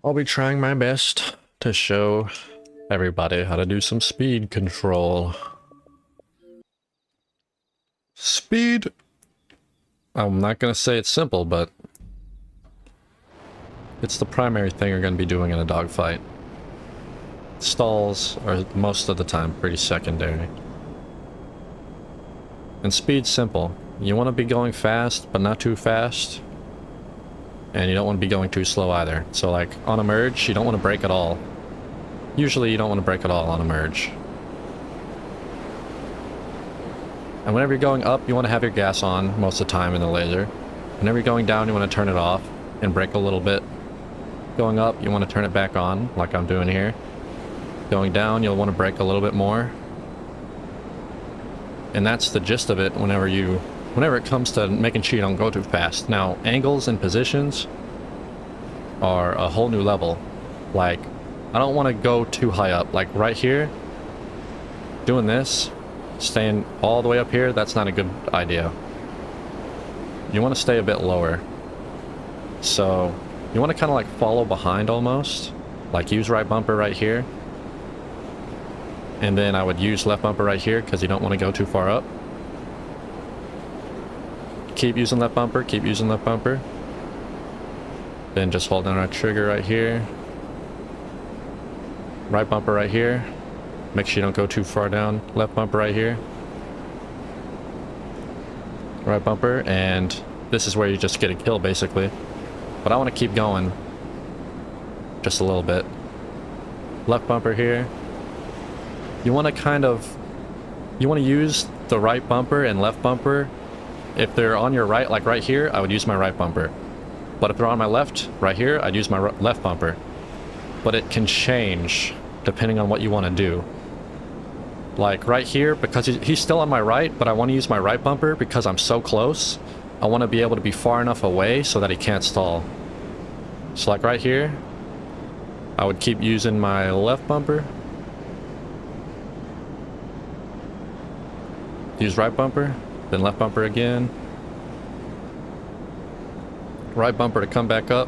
I'll be trying my best to show everybody how to do some speed control. Speed! I'm not gonna say it's simple, but it's the primary thing you're gonna be doing in a dogfight. Stalls are most of the time pretty secondary. And speed's simple. You want to be going fast, but not too fast. And you don't want to be going too slow either. So like, on a merge, you don't want to brake at all. Usually you don't want to brake at all on a merge. And whenever you're going up, you want to have your gas on most of the time in the laser. Whenever you're going down, you want to turn it off and brake a little bit. Going up, you want to turn it back on, like I'm doing here. Going down, you'll want to brake a little bit more. And that's the gist of it whenever it comes to making sure you don't go too fast. Now, angles and positions are a whole new level. Like, I don't want to go too high up. Like right here, doing this, staying all the way up here, that's not a good idea. You want to stay a bit lower. So, you want to kind of like follow behind almost. Like use right bumper right here. And then I would use left bumper right here because you don't want to go too far up. Keep using left bumper, keep using left bumper. Then just hold down our trigger right here. Right bumper right here. Make sure you don't go too far down. Left bumper right here. Right bumper, and this is where you just get a kill basically. But I want to keep going just a little bit. Left bumper here. You want to use the right bumper and left bumper. If they're on your right, like right here, I would use my right bumper. But if they're on my left, right here, I'd use my left bumper. But it can change depending on what you want to do. Like right here, because he's still on my right, but I want to use my right bumper because I'm so close. I want to be able to be far enough away so that he can't stall. So like right here, I would keep using my left bumper. Use right bumper, then left bumper again. Right bumper to come back up.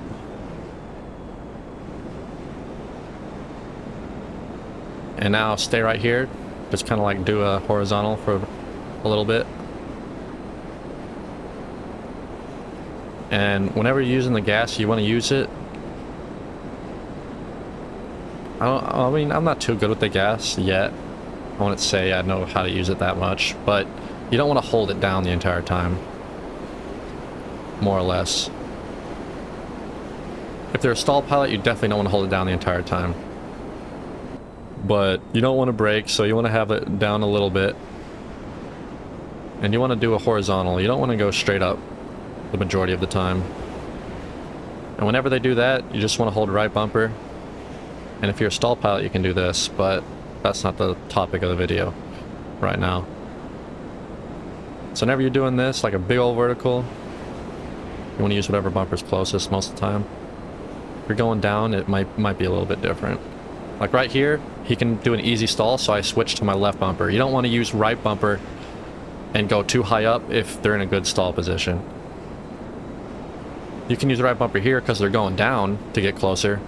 And now stay right here. Just kind of like do a horizontal for a little bit. And whenever you're using the gas, you want to use it. I mean, I'm not too good with the gas yet. I wouldn't say I know how to use it that much, but you don't want to hold it down the entire time. More or less. If they're a stall pilot, you definitely don't want to hold it down the entire time. But you don't want to brake, so you want to have it down a little bit. And you want to do a horizontal. You don't want to go straight up the majority of the time. And whenever they do that, you just want to hold right bumper. And if you're a stall pilot, you can do this, but that's not the topic of the video right now. So whenever you're doing this, like a big old vertical, you want to use whatever bumper's closest most of the time. If you're going down, it might be a little bit different. Like right here, he can do an easy stall, so I switch to my left bumper. You don't want to use right bumper and go too high up if they're in a good stall position. You can use the right bumper here because they're going down to get closer.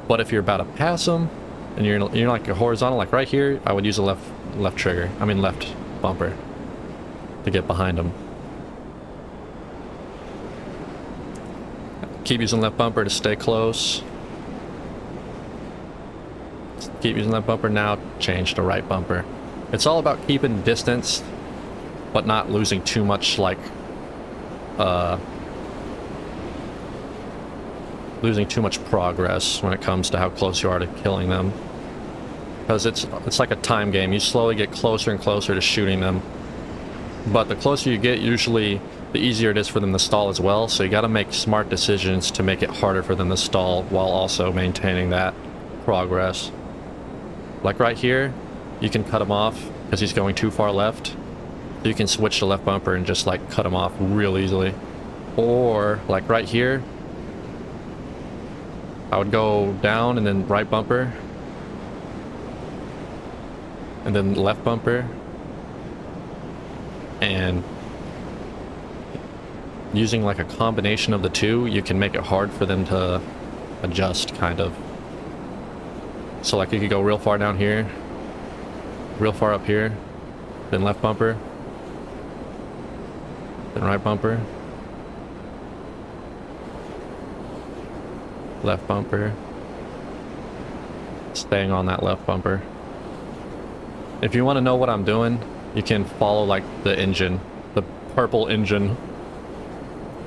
But if you're about to pass them, and you're like a horizontal, like right here, I would use a left bumper to get behind them. Keep using left bumper to stay close. Keep using left bumper now, change to right bumper. It's all about keeping distance, but not losing too much, like, losing too much progress when it comes to how close you are to killing them. Because it's like a time game. You slowly get closer and closer to shooting them. But the closer you get, usually the easier it is for them to stall as well. So you gotta make smart decisions to make it harder for them to stall while also maintaining that progress. Like right here, you can cut him off because he's going too far left. You can switch to left bumper and just like cut him off real easily. Or like right here, I would go down and then right bumper. And then left bumper. And using like a combination of the two, you can make it hard for them to adjust, kind of. So like you could go real far down here, real far up here, then left bumper, then right bumper, left bumper, staying on that left bumper. If you want to know what I'm doing, you can follow like the engine, the purple engine.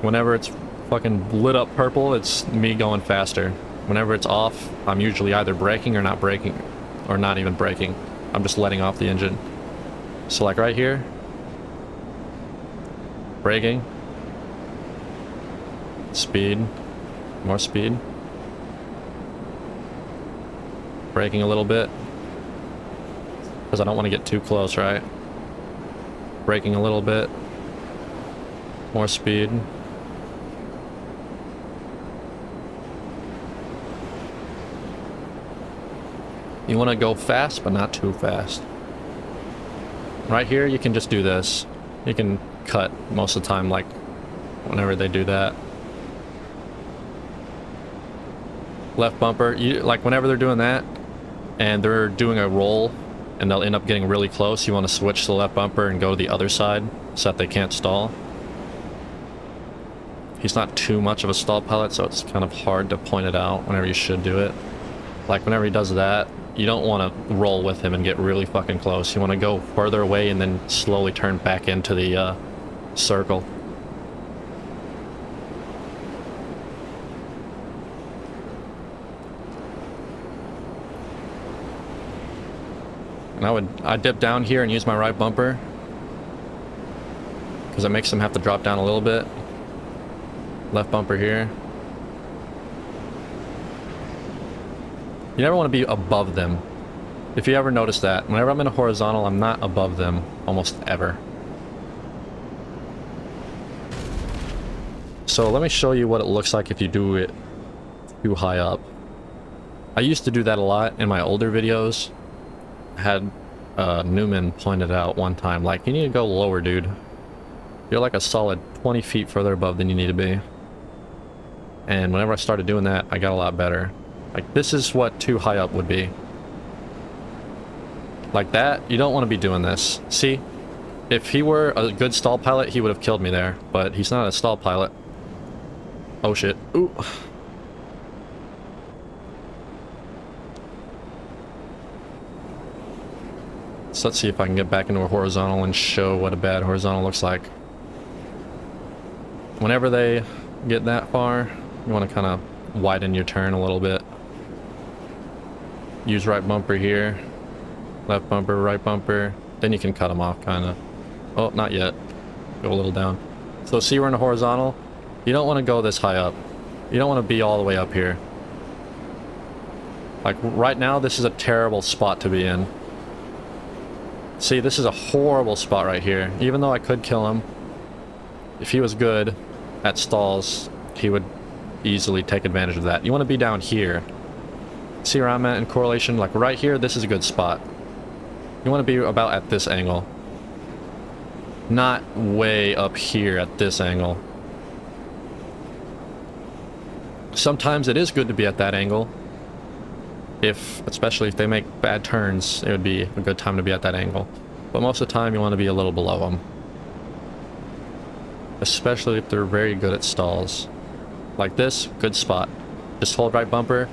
Whenever it's fucking lit up purple, it's me going faster. Whenever it's off, I'm usually either braking or not braking, or not even braking. I'm just letting off the engine. So like right here, braking, speed, more speed, braking a little bit, because I don't want to get too close, right? Braking a little bit, more speed. You want to go fast, but not too fast. Right here, you can just do this. You can cut most of the time, like, whenever they do that. Left bumper, like, whenever they're doing that, and they're doing a roll, and they'll end up getting really close, you want to switch to the left bumper and go to the other side, so that they can't stall. He's not too much of a stall pilot, so it's kind of hard to point it out whenever you should do it. Like, whenever he does that, you don't want to roll with him and get really fucking close. You want to go further away and then slowly turn back into the circle. And I dip down here and use my right bumper, because it makes them have to drop down a little bit. Left bumper here. You never want to be above them. If you ever notice that, whenever I'm in a horizontal, I'm not above them, almost ever. So let me show you what it looks like if you do it too high up. I used to do that a lot in my older videos. I had Newman pointed out one time, like, you need to go lower, dude. You're like a solid 20 feet further above than you need to be. And whenever I started doing that, I got a lot better. Like, this is what too high up would be. Like that, you don't want to be doing this. See? If he were a good stall pilot, he would have killed me there. But he's not a stall pilot. Oh shit. Ooh. So let's see if I can get back into a horizontal and show what a bad horizontal looks like. Whenever they get that far, you want to kind of widen your turn a little bit. Use right bumper here, left bumper, right bumper, then you can cut them off, kind of. Oh, not yet. Go a little down. So see, we're in a horizontal. You don't want to go this high up. You don't want to be all the way up here. Like right now, this is a terrible spot to be in. See, this is a horrible spot right here. Even though I could kill him, if he was good at stalls, he would easily take advantage of that. You want to be down here. See where I'm at in correlation? Like right here, this is a good spot. You want to be about at this angle. Not way up here at this angle. Sometimes it is good to be at that angle. Especially if they make bad turns, it would be a good time to be at that angle. But most of the time, you want to be a little below them. Especially if they're very good at stalls. Like this, good spot. Just hold right bumper,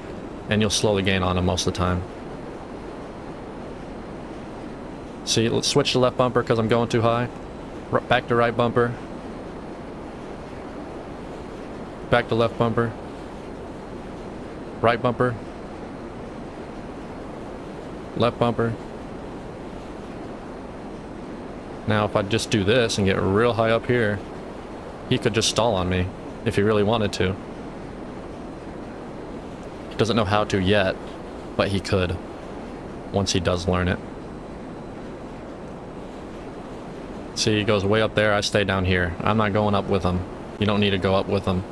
and you'll slowly gain on them most of the time. See, let's switch to left bumper because I'm going too high. Back to right bumper. Back to left bumper. Right bumper. Left bumper. Now if I just do this and get real high up here, he could just stall on me if he really wanted to. He doesn't know how to yet, but he could once he does learn it. See, he goes way up there, I stay down here. I'm not going up with him. You don't need to go up with him.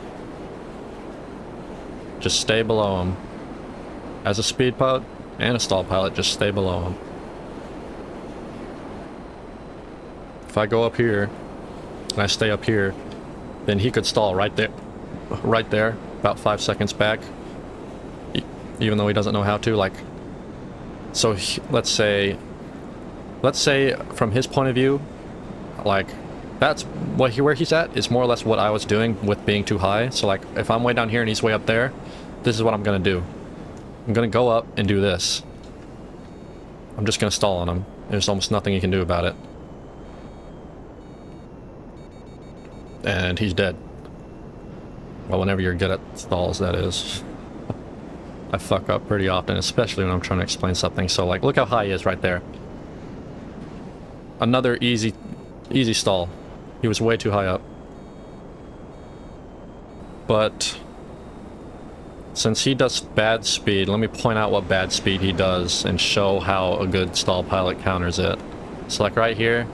Just stay below him. As a speed pilot and a stall pilot, just stay below him. If I go up here and I stay up here, then he could stall right there, about 5 seconds back, even though he doesn't know how to. Like, so let's say from his point of view, like, that's what where he's at is more or less what I was doing with being too high. So like, if I'm way down here and he's way up there, this is what I'm gonna do. I'm gonna go up and do this. I'm just gonna stall on him. There's almost nothing you can do about it. And he's dead. Well, whenever you're good at stalls, that is. I fuck up pretty often, especially when I'm trying to explain something. So like, look how high he is right there. Another easy stall. He was way too high up. But since he does bad speed, let me point out what bad speed he does and show how a good stall pilot counters it. So like right here,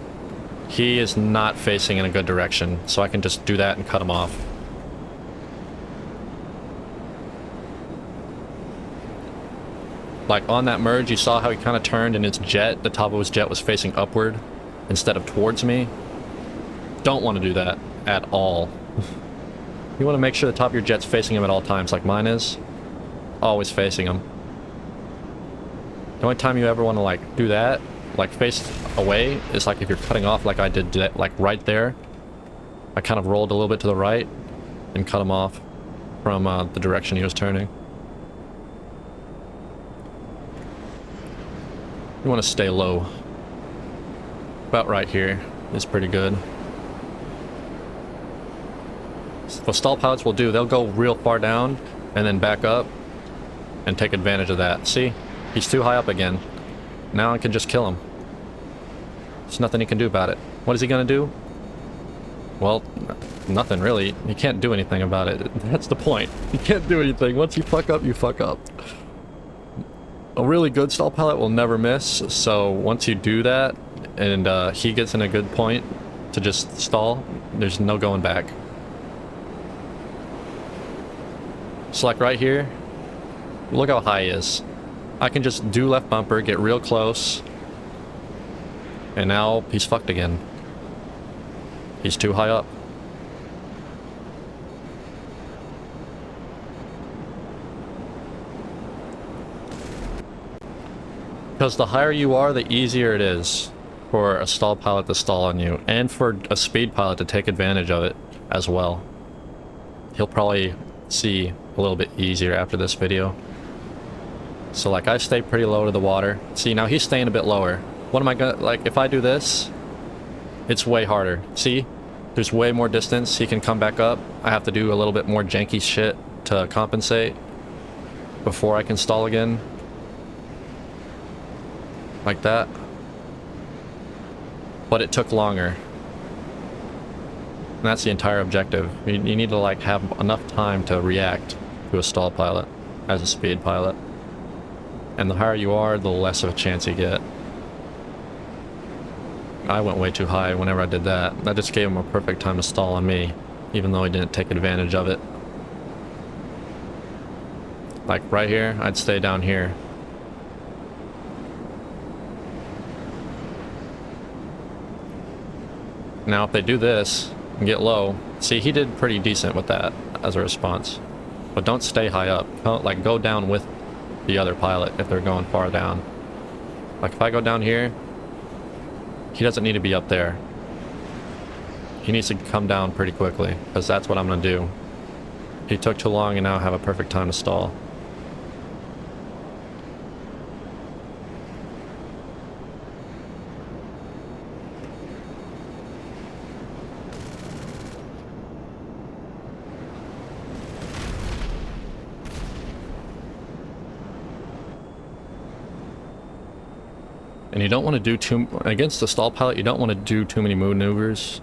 he is not facing in a good direction, so I can just do that and cut him off. Like on that merge, you saw how he kind of turned and his jet, the top of his jet was facing upward instead of towards me. Don't want to do that at all. You want to make sure the top of your jet's facing him at all times, like mine is. Always facing him. The only time you ever want to like do that, like face away, is like if you're cutting off like I did, like right there. I kind of rolled a little bit to the right and cut him off from the direction he was turning. You want to stay low. About right here is pretty good. What stall pilots will do, they'll go real far down and then back up and take advantage of that. See? He's too high up again. Now I can just kill him. There's nothing he can do about it. What is he gonna do? Well, nothing really. He can't do anything about it. That's the point. He can't do anything. Once you fuck up, you fuck up. A really good stall pilot will never miss, so once you do that and he gets in a good point to just stall, there's no going back. So like right here, look how high he is. I can just do left bumper, get real close, and now he's fucked again. He's too high up. Because the higher you are, the easier it is for a stall pilot to stall on you, and for a speed pilot to take advantage of it as well. He'll probably see a little bit easier after this video. So like, I stay pretty low to the water. See, now he's staying a bit lower. What am I gonna, like, if I do this, it's way harder. See, there's way more distance. He can come back up. I have to do a little bit more janky shit to compensate before I can stall again. Like that. But it took longer. And that's the entire objective. You need to like have enough time to react to a stall pilot as a speed pilot. And the higher you are, the less of a chance you get. I went way too high whenever I did that. That just gave him a perfect time to stall on me, even though he didn't take advantage of it. Like right here, I'd stay down here. Now if they do this and get low, see, he did pretty decent with that as a response. But don't stay high up. Like, go down with the other pilot if they're going far down. Like if I go down here, he doesn't need to be up there. He needs to come down pretty quickly, because that's what I'm gonna do. He took too long and now I have a perfect time to stall. And you don't want to do too, against the stall pilot, you don't want to do too many maneuvers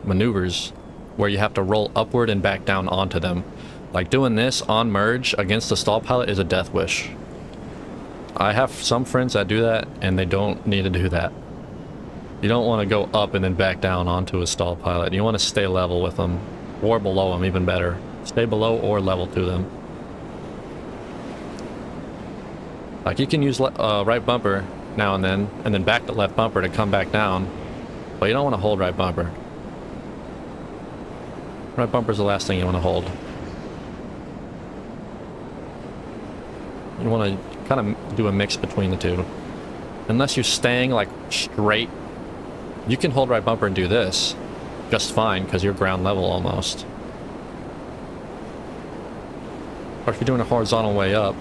where you have to roll upward and back down onto them. Like doing this on merge against the stall pilot is a death wish. I have some friends that do that and they don't need to do that. You don't want to go up and then back down onto a stall pilot. You want to stay level with them, or below them, even better. Stay below or level to them. Like you can use right bumper now and then back to left bumper to come back down, but you don't want to hold right bumper. Right bumper is the last thing you want to hold. You want to kind of do a mix between the two. Unless you're staying like straight, you can hold right bumper and do this just fine because you're ground level almost. Or if you're doing a horizontal way up,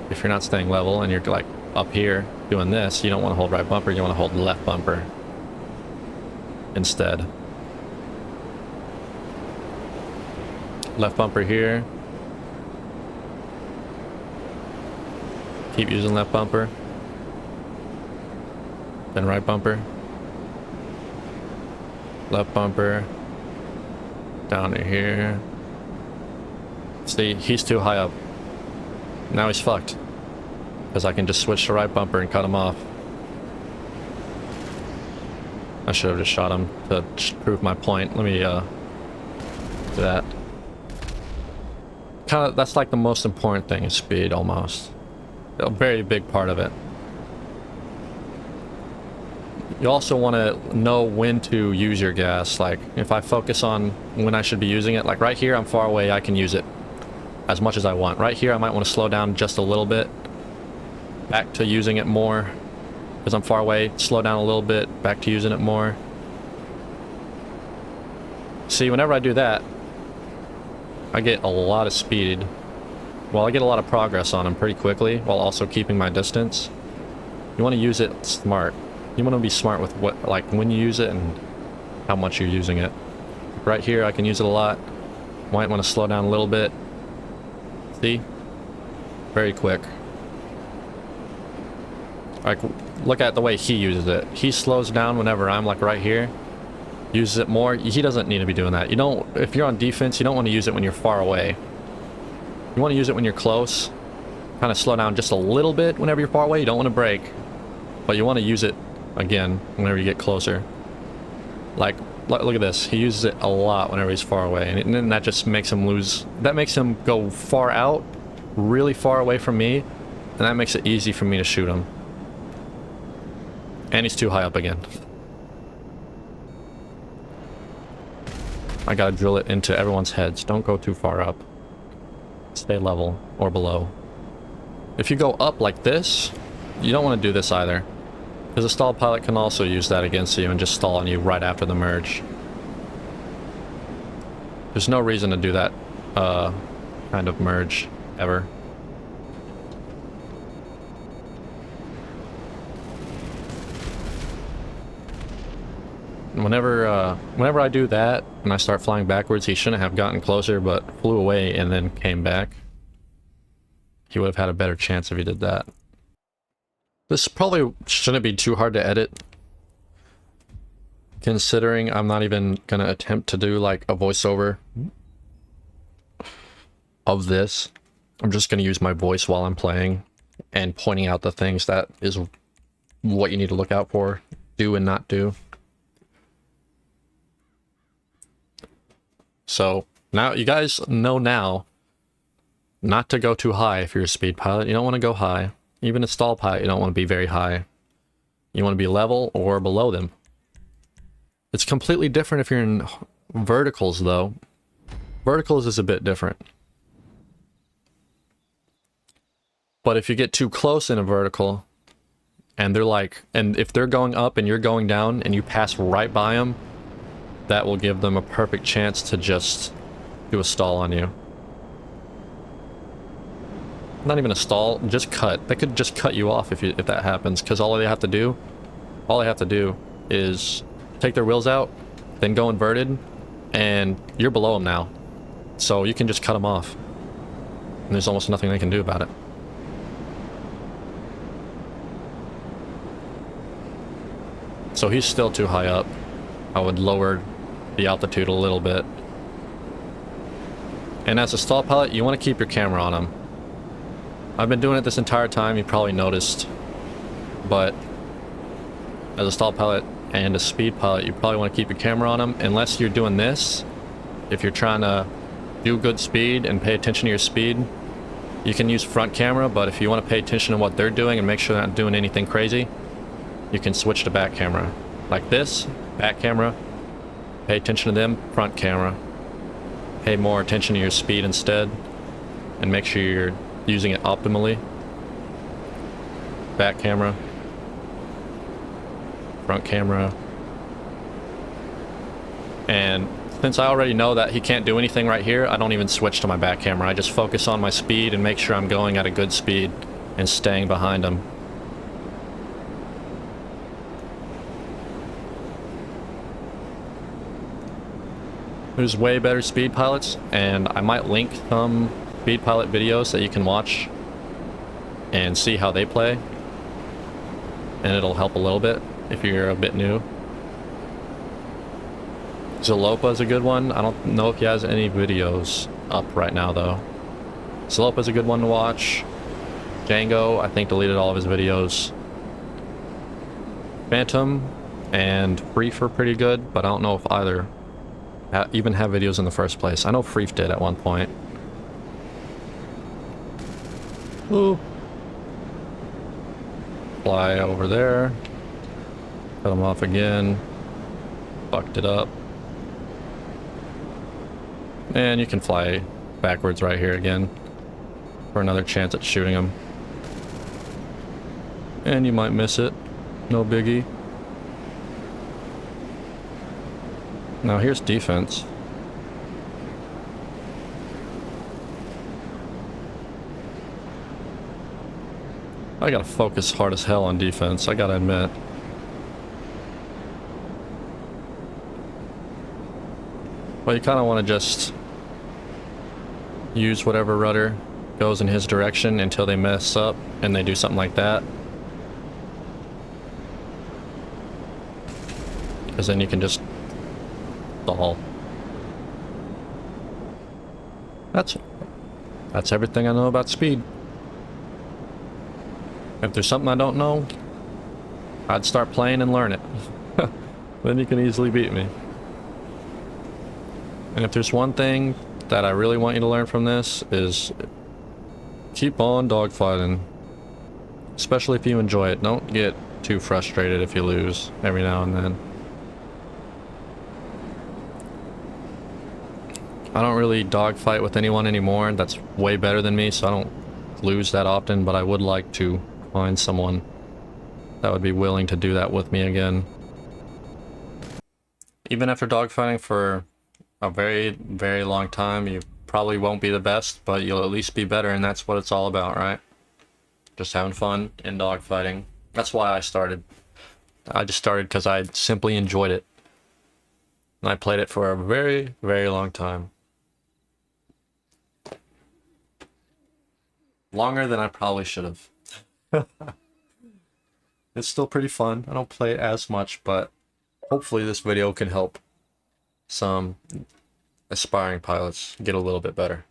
if you're not staying level and you're like up here doing this, you don't want to hold right bumper, you want to hold left bumper instead. Left bumper here. Keep using left bumper. Then right bumper. Left bumper. Down to here. See, he's too high up. Now he's fucked. Because I can just switch to right bumper and cut him off. I should have just shot him to prove my point. Let me do that. That's like the most important thing is speed, almost. A very big part of it. You also want to know when to use your gas. Like, if I focus on when I should be using it, like right here, I'm far away, I can use it as much as I want. Right here, I might want to slow down just a little bit. Back to using it more. Because I'm far away, slow down a little bit, back to using it more. See, whenever I do that, I get a lot of speed. Well, I get a lot of progress on him pretty quickly, while also keeping my distance. You want to use it smart. You want to be smart with what, like, when you use it and how much you're using it. Right here, I can use it a lot. Might want to slow down a little bit. See? Very quick. Like, look at the way he uses it. He slows down whenever I'm, like, right here. Uses it more. He doesn't need to be doing that. You don't, if you're on defense, you don't want to use it when you're far away. You want to use it when you're close. Kind of slow down just a little bit whenever you're far away. You don't want to brake. But you want to use it, again, whenever you get closer. Like, look at this. He uses it a lot whenever he's far away. And then that just makes him lose. That makes him go far out, really far away from me. And that makes it easy for me to shoot him. And he's too high up again. I gotta drill it into everyone's heads. Don't go too far up. Stay level or below. If you go up like this, you don't want to do this either. Because a stall pilot can also use that against you and just stall on you right after the merge. There's no reason to do that kind of merge ever. Whenever I do that and I start flying backwards, he shouldn't have gotten closer, but flew away and then came back. He would have had a better chance if he did that. This probably shouldn't be too hard to edit, considering I'm not even gonna attempt to do like a voiceover of this. I'm just gonna use my voice while I'm playing and pointing out the things that is what you need to look out for, do and not do. So now you guys know now not to go too high if you're a speed pilot. You don't want to go high. Even a stall pilot, you don't want to be very high. You want to be level or below them. It's completely different if you're in verticals though. Verticals is a bit different. But if you get too close in a vertical and they're like, and if they're going up and you're going down and you pass right by them, that will give them a perfect chance to just do a stall on you. Not even a stall, just cut. They could just cut you off if that happens, because all they have to do is take their wheels out, then go inverted, and you're below them now. So you can just cut them off. And there's almost nothing they can do about it. So he's still too high up. I would lower the altitude a little bit. And as a stall pilot, you want to keep your camera on him. I've been doing it this entire time, you probably noticed. But as a stall pilot and a speed pilot, you probably want to keep your camera on him. Unless you're doing this, if you're trying to do good speed and pay attention to your speed, you can use front camera. But if you want to pay attention to what they're doing and make sure they're not doing anything crazy, you can switch to back camera. Like this, back camera. Pay attention to them, front camera. Pay more attention to your speed instead. And make sure you're using it optimally. back camera, front camera, and since I already know that he can't do anything right here, I don't even switch to my back camera. I just focus on my speed and make sure I'm going at a good speed and staying behind him. There's way better speed pilots, and I might link some speed pilot videos that you can watch and see how they play, and it'll help a little bit if you're a bit new. Zalopa's a good one. I don't know if he has any videos up right now though. Zalopa's a good one to watch. Django, I think, deleted all of his videos. Phantom and Freef are pretty good, but I don't know if either even have videos in the first place. I know Freef did at one point. Ooh. Fly over there. Cut him off again. Fucked it up. And you can fly backwards right here again for another chance at shooting him. And you might miss it. No biggie. Now here's defense. I gotta focus hard as hell on defense, I gotta admit. Well, you kind of want to just use whatever rudder goes in his direction until they mess up and they do something like that. Because then you can just stall. That's everything I know about speed. If there's something I don't know, I'd start playing and learn it. Then you can easily beat me. And if there's one thing that I really want you to learn from this is keep on dogfighting. Especially if you enjoy it. Don't get too frustrated if you lose every now and then. I don't really dogfight with anyone anymore that's way better than me, so I don't lose that often, but I would like to find someone that would be willing to do that with me again. Even after dogfighting for a very, very long time, you probably won't be the best, but you'll at least be better, and that's what it's all about, right? Just having fun in dogfighting. That's why I started. I just started because I simply enjoyed it. And I played it for a very, very long time. Longer than I probably should have. It's still pretty fun. I don't play it as much, but hopefully this video can help some aspiring pilots get a little bit better.